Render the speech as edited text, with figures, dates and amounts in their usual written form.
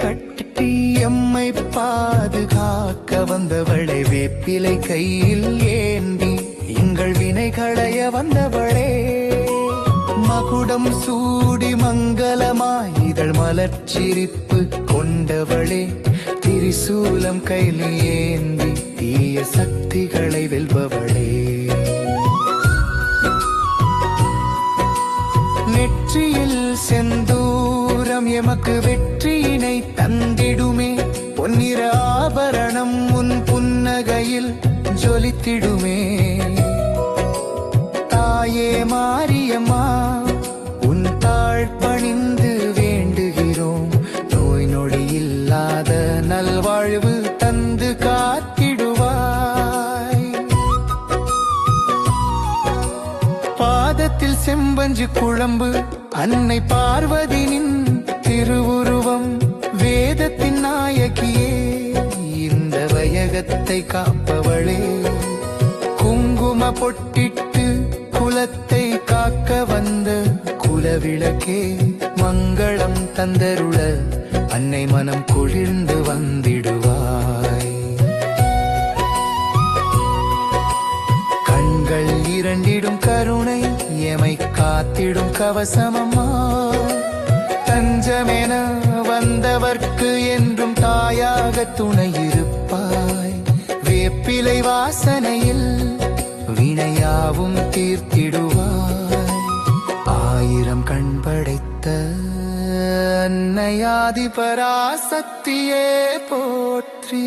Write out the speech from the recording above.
கட்டி எம்மை பாதுகாக்க வந்தவளே, வேப்பிலை கையில் ஏந்தி எங்கள் வினை களைய வந்தவளே, மகுடம் சூடி மங்களமாய் இதழ் மலர்ச்சிரிப்பு கொண்டவளே, திரிசூலம் கையில் ஏந்தி தீய சக்திகளை வெல்பவளே, நெற்றியில் செந்தூரம் எமக்கு வெற்றியினை தந்திடுமே, பொன்னிற ஆபரணம் உன் புன்னகையில் ஜொலித்திடுமே, தாயே மாரியம்மா உன் தாழ் பணிந்து வேண்டுகிறோம், நோய் நொடி இல்லாத நல்வாழ்வு தந்து காத்திடுவாய், பாதத்தில் செம்பஞ்சு குழம்பு அன்னை பார்வதியின் திருவுருவம், வேதத்தின் நாயகியே இந்த வையகத்தை காப்பவளே, குங்கும பொட்டிட்டு குலத்தை காக்க வந்த குலவிளக்கே, மங்களம் தந்தருள அன்னை மனம் குளிர்ந்து வந்திடுவாய், கண்கள் இரண்டிடும் கருணை எமை காத்திடும் கவசமம்மா, தஞ்சமென வந்தவர்க்கு என்றும் தாயாக துணையிருப்பாய், வேப்பிலை வாசனையில் வினையாவும் தீர்த்திடுவாய், ஆயிரம் கண் படைத்த அன்னையாதி பராசக்தியே போற்றி.